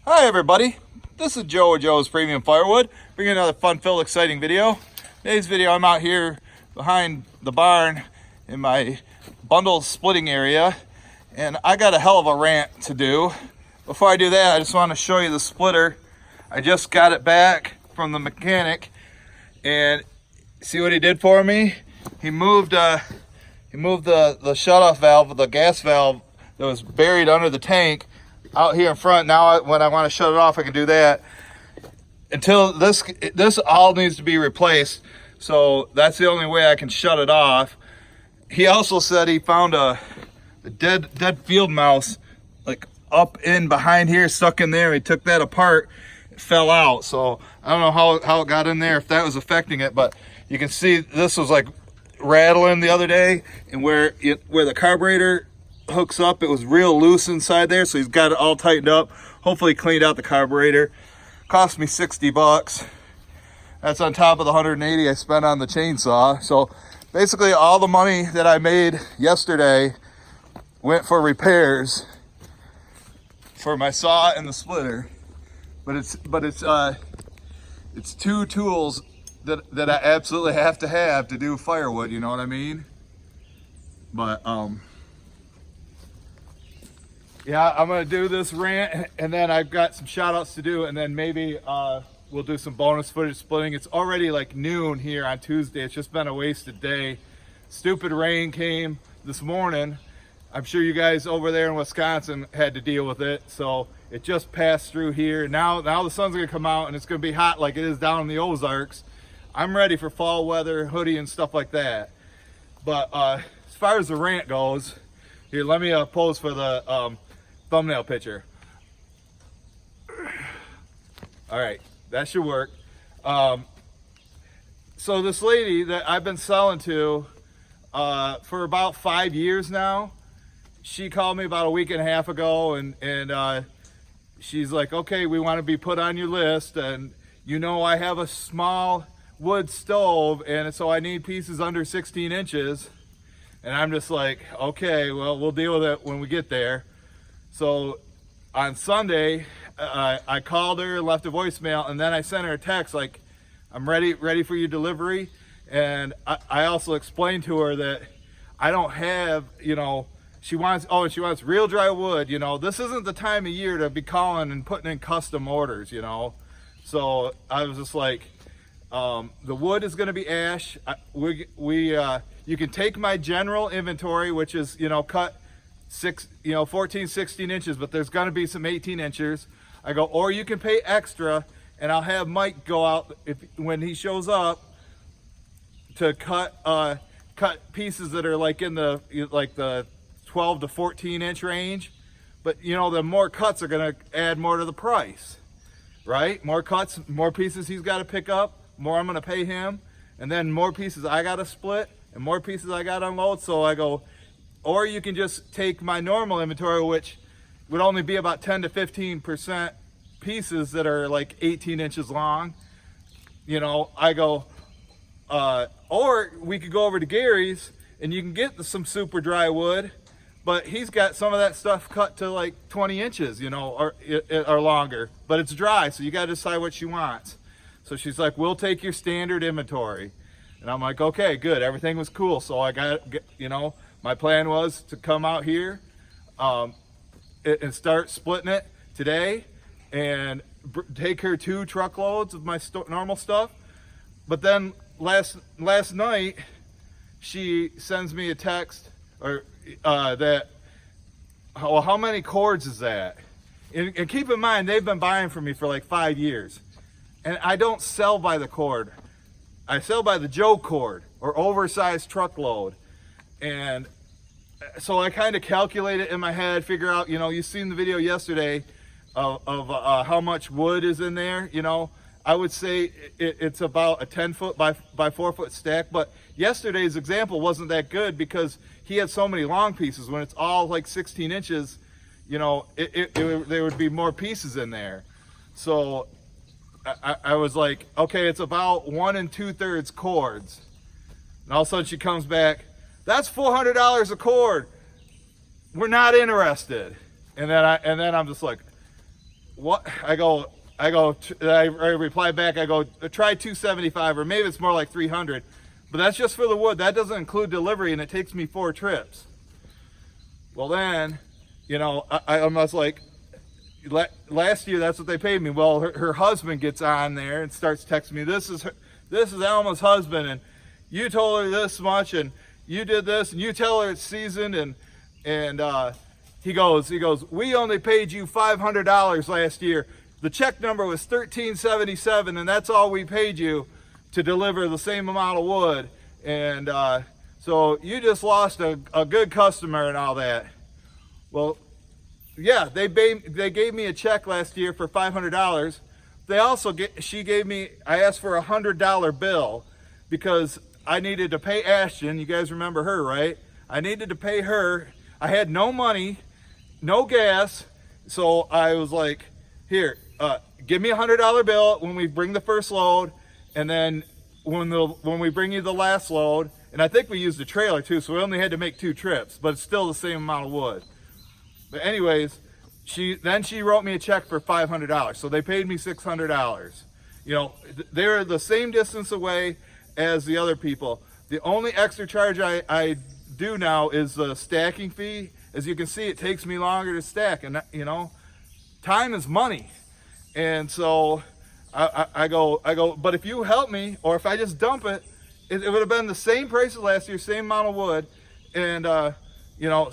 Hi everybody, this is Joe with Joe's Premium Firewood, bringing another fun-filled, exciting video. Today's video, I'm out here behind the barn in my bundle splitting area, and I got a hell of a rant to do. Before I do that, I just want to show you the splitter. I just got it back from the mechanic, and see what he did for me? He moved the shutoff valve, the gas valve that was buried under the tank, out here in front. Now when I want to shut it off, I can do that. Until this all needs to be replaced, so that's the only way I can shut it off. He also said he found a dead field mouse like up in behind here, stuck in there. He took that apart, it fell out. So I don't know how it got in there, if that was affecting it, but you can see this was like rattling the other day, and where the carburetor hooks up, it was real loose inside there, so he's got it all tightened up. Hopefully cleaned out the carburetor. Cost me 60 bucks. That's on top of the 180 I spent on the chainsaw. So basically all the money that I made yesterday went for repairs for my saw and the splitter. But it's two tools that I absolutely have to do firewood, you know what I mean? But yeah, I'm gonna do this rant, and then I've got some shout outs to do, and then maybe we'll do some bonus footage splitting. It's already like noon here on Tuesday. It's just been a wasted day. Stupid rain came this morning. I'm sure you guys over there in Wisconsin had to deal with it. So it just passed through here. Now the sun's gonna come out and it's gonna be hot like it is down in the Ozarks. I'm ready for fall weather, hoodie and stuff like that. But as far as the rant goes, here, let me pose for the thumbnail picture. All right, that should work. So this lady that I've been selling to for about 5 years now, she called me about a week and a half ago, and she's like, okay, we want to be put on your list, and you know I have a small wood stove, and so I need pieces under 16 inches. And I'm just like, okay, well, we'll deal with it when we get there. So on Sunday, I called her, left a voicemail, and then I sent her a text like, I'm ready for your delivery. And I also explained to her that I don't have, she wants real dry wood. This isn't the time of year to be calling and putting in custom orders, So I was just like, the wood is going to be ash. You can take my general inventory, which is, cut 14, 16 inches, but there's going to be some 18 inches. I go, or you can pay extra, and I'll have Mike go out when he shows up to cut pieces that are like in the 12 to 14 inch range. But the more cuts are going to add more to the price, right? More cuts, more pieces he's got to pick up, more I'm going to pay him, and then more pieces I got to split, and more pieces I got to unload. So I go, or you can just take my normal inventory, which would only be about 10 to 15% pieces that are like 18 inches long. I go, or we could go over to Gary's and you can get some super dry wood, but he's got some of that stuff cut to like 20 inches, or longer, but it's dry. So you got to decide what she wants. So she's like, we'll take your standard inventory. And I'm like, okay, good. Everything was cool. So I got, my plan was to come out here and start splitting it today and take her 2 truckloads of my normal stuff. But then last night, she sends me a text that, well, how many cords is that? And keep in mind, they've been buying from me for like 5 years. And I don't sell by the cord. I sell by the Joe cord or oversized truckload. And so I kind of calculate it in my head, figure out, you've seen the video yesterday of how much wood is in there. I would say it's about a 10 foot by 4 foot stack, but yesterday's example wasn't that good because he had so many long pieces. When it's all like 16 inches, there would be more pieces in there. So I was like, okay, it's about 1 2/3 cords. And all of a sudden she comes back, that's $400 a cord. We're not interested. And then I'm just like, what? I reply back, I go, try 275, or maybe it's more like 300. But that's just for the wood. That doesn't include delivery, and it takes me 4 trips. Well then, you know, I was like, last year that's what they paid me. Well, her husband gets on there and starts texting me, this is Alma's husband, and you told her this much, and you did this, and you tell her it's seasoned, and he goes, we only paid you $500 last year. The check number was $1377, and that's all we paid you to deliver the same amount of wood. And so you just lost a good customer and all that. Well, yeah, they gave me a check last year for $500. They also she gave me, I asked for a $100 bill because I needed to pay Ashton. You guys remember her, right? I needed to pay her. I had no money, no gas, so I was like, here, give me a $100 bill when we bring the first load, and then when we bring you the last load, and I think we used a trailer too, so we only had to make 2 trips, but it's still the same amount of wood. But anyways, she wrote me a check for $500, so they paid me $600. You know, they're the same distance away as the other people. The only extra charge I do now is the stacking fee. As you can see, it takes me longer to stack, and you know, time is money. And so I go, but if you help me, or if I just dump it, it would have been the same price as last year, same amount of wood. And you know,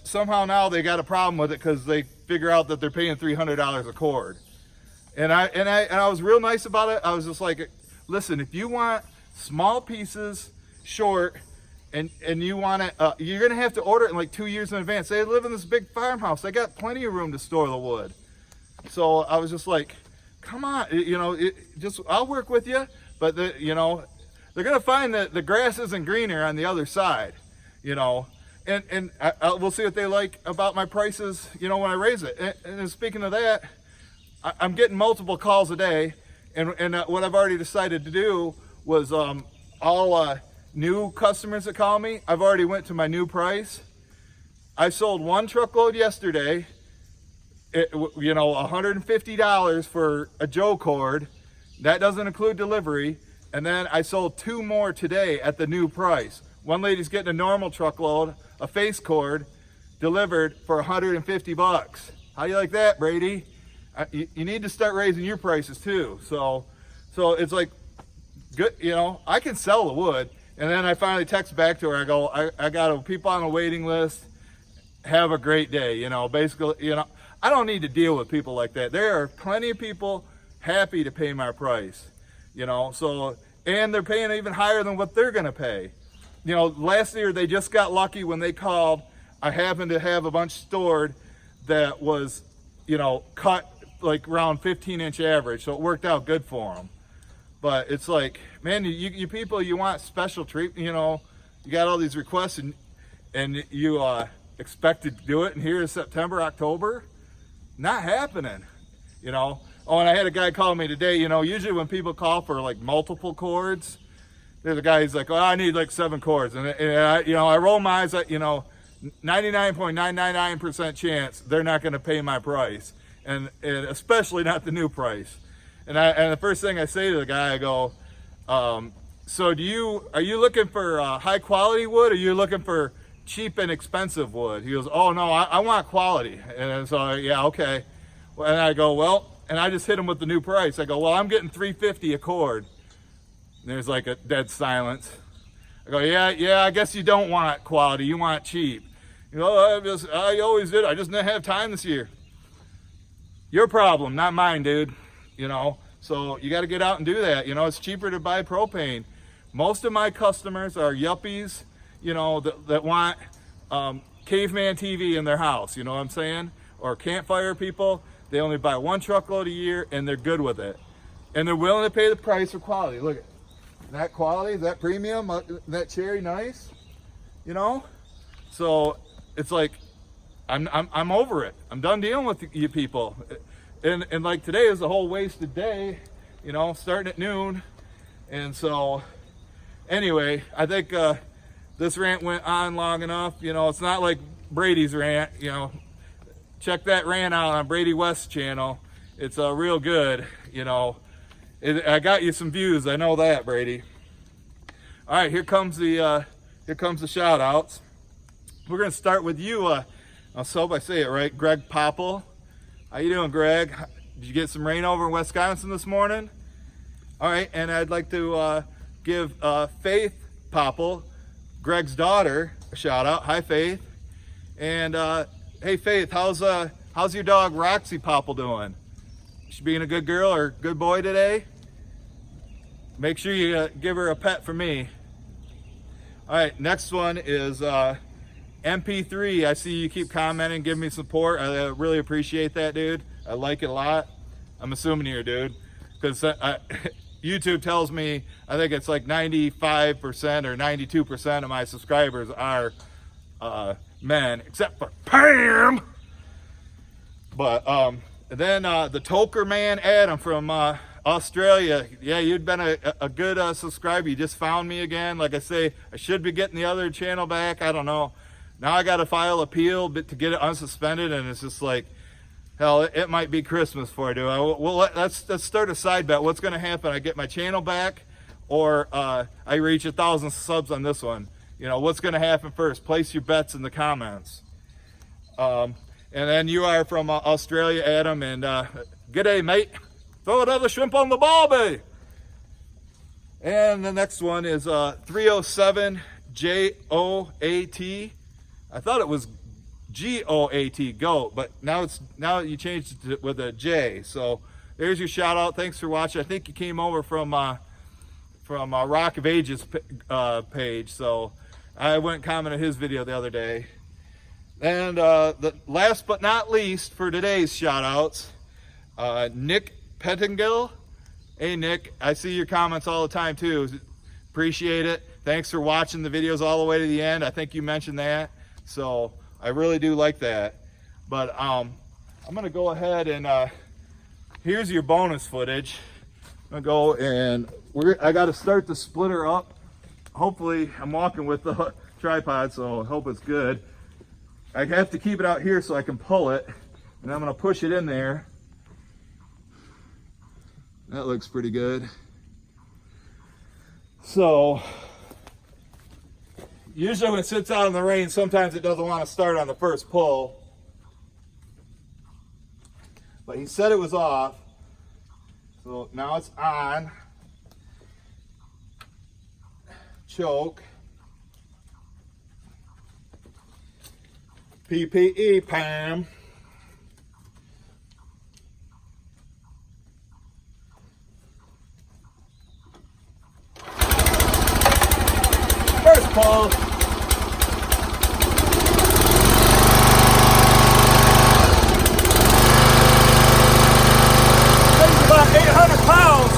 somehow now they got a problem with it because they figure out that they're paying $300 a cord. And I was real nice about it. I was just like, listen, if you want small pieces, short, and you want it, you're gonna have to order it in like 2 years in advance. They live in this big farmhouse. They got plenty of room to store the wood. So I was just like, come on, you know, I'll work with you, but you know, they're gonna find that the grass isn't greener on the other side, you know, and we'll see what they like about my prices, you know, when I raise it. And speaking of that, I'm getting multiple calls a day, and what I've already decided to do was all new customers that call me, I've already went to my new price. I sold 1 truckload yesterday. You know, $150 for a Joe cord. That doesn't include delivery. And then I sold 2 more today at the new price. One lady's getting a normal truckload, a face cord, delivered for $150. How do you like that, Brady? You need to start raising your prices too. So it's like, good, you know, I can sell the wood. And then I finally text back to her. I go, I got people on a waiting list. Have a great day. You know, basically, you know, I don't need to deal with people like that. There are plenty of people happy to pay my price, you know, so, and they're paying even higher than what they're going to pay. You know, last year they just got lucky when they called. I happened to have a bunch stored that was, you know, cut like around 15-inch average. So it worked out good for them. But it's like, man, you people, you want special treatment, you know, you got all these requests and you expect to do it in here in September, October. Not happening, you know. Oh, and I had a guy call me today, you know, usually when people call for like multiple cords, there's a guy who's like, oh, I need like 7 cords. And I, you know, I roll my eyes at, you know, 99.999% chance they're not going to pay my price. And especially not the new price. And the first thing I say to the guy, I go, so are you looking for high quality wood, or are you looking for cheap and expensive wood? He goes, oh no, I want quality. And so, yeah, okay. And I go, well, and I just hit him with the new price. I go, well, I'm getting $350 a cord. And there's like a dead silence. I go, yeah, I guess you don't want quality, you want cheap. You know, I always did, I just didn't have time this year. Your problem, not mine, dude. You know, so you got to get out and do that. You know, it's cheaper to buy propane. Most of my customers are yuppies, you know, that want caveman TV in their house, you know what I'm saying? Or campfire people. They only buy 1 truckload a year and they're good with it. And they're willing to pay the price for quality. Look at that quality, that premium, that cherry, nice, you know? So it's like, I'm over it. I'm done dealing with you people. And like today is a whole wasted day, you know, starting at noon. And so anyway, I think this rant went on long enough. You know, it's not like Brady's rant, you know. Check that rant out on Brady West's channel. It's real good, you know. I got you some views, I know that, Brady. All right, here comes the shout outs. We're gonna start with you. I hope I say it right, Greg Popple. How you doing, Greg? Did you get some rain over in Wisconsin this morning? All right, and I'd like to give Faith Popple, Greg's daughter, a shout out. Hi, Faith. And hey, Faith, how's your dog Roxy Popple doing? She being a good girl or good boy today? Make sure you give her a pet for me. All right, next one is MP3. I see you keep commenting, giving me support. I really appreciate that, dude. I like it a lot. I'm assuming you're a dude, because YouTube tells me I think it's like 95% or 92% of my subscribers are men, except for Pam. But then the Toker Man Adam from Australia. Yeah, you'd been a good subscriber. You just found me again. Like I say, I should be getting the other channel back. I don't know. Now I got to file appeal to get it unsuspended, and it's just like, hell, it might be Christmas for I do. Well, let's start a side bet. What's going to happen? I get my channel back, or I reach 1,000 subs on this one. You know, what's going to happen first? Place your bets in the comments. And then you are from Australia, Adam, and g'day, mate. Throw another shrimp on the barbie. And the next one is 307 JOAT. I thought it was GOAT, goat, but now you changed it with a J. So there's your shout out. Thanks for watching. I think you came over from Rock of Ages page, so I went and commented his video the other day. And the last but not least for today's shout outs, Nick Pettingill. Hey Nick, I see your comments all the time too. Appreciate it. Thanks for watching the videos all the way to the end. I think you mentioned that, so I really do like that. But I'm gonna go ahead and here's your bonus footage. I'm gonna go and I got to start the splitter up. Hopefully I'm walking with the tripod, so I hope it's good. I have to keep it out here so I can pull it, and I'm gonna push it in there. That looks pretty good. So usually when it sits out in the rain, sometimes it doesn't want to start on the first pull. But he said it was off. So now it's on. Choke. PPE, Pam. First pull. Weighs about 800 pounds.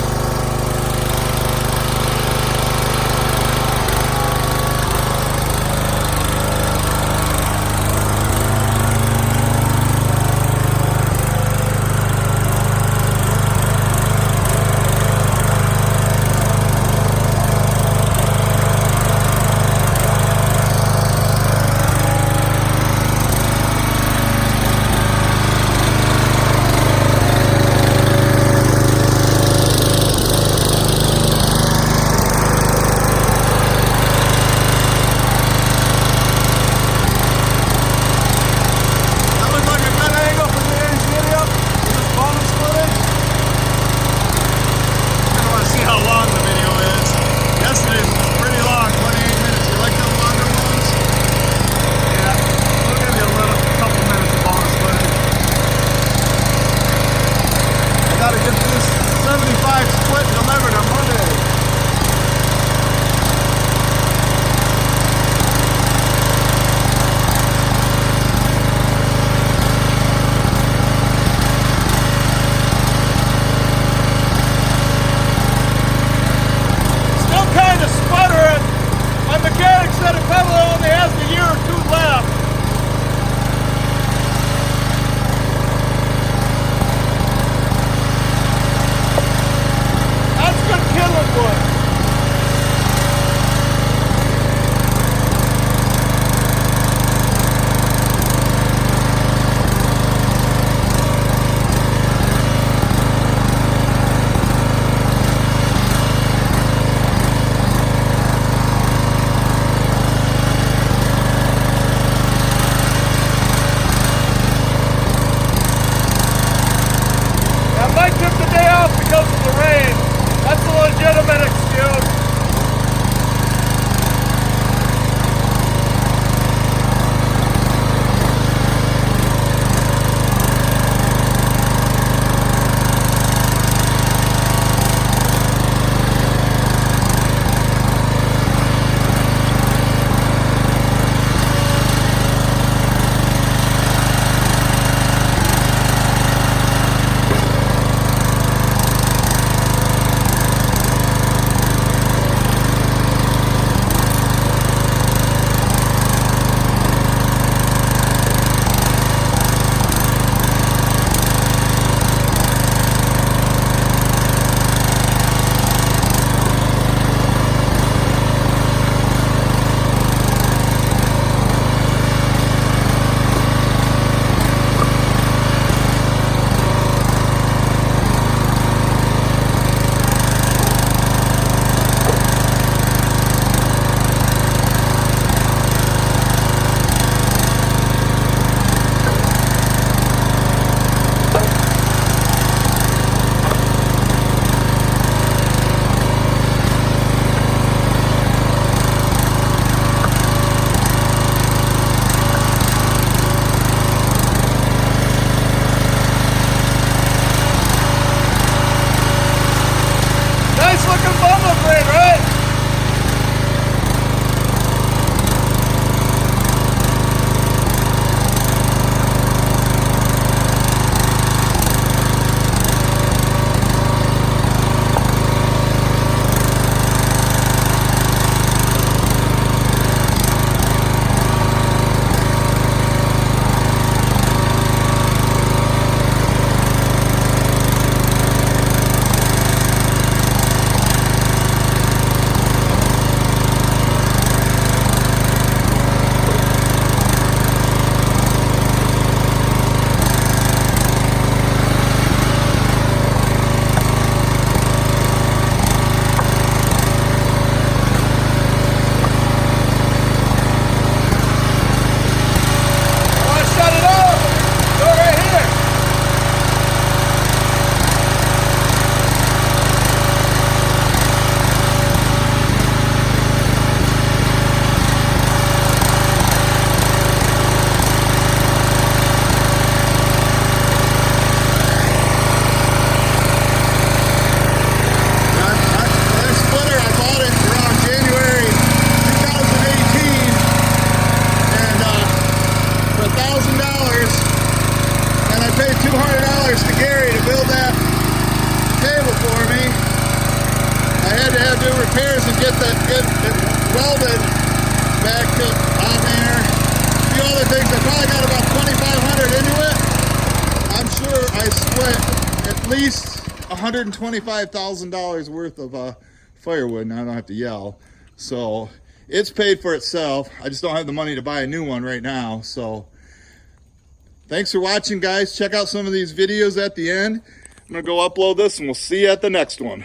little bit excused. Nice looking bundle crate, right? Repairs and get it welded back to on there. A few other things. I probably got about $2,500 into it. I'm sure I spent at least $125,000 worth of firewood, and I don't have to yell. So it's paid for itself. I just don't have the money to buy a new one right now. So thanks for watching, guys. Check out some of these videos at the end. I'm gonna go upload this and we'll see you at the next one.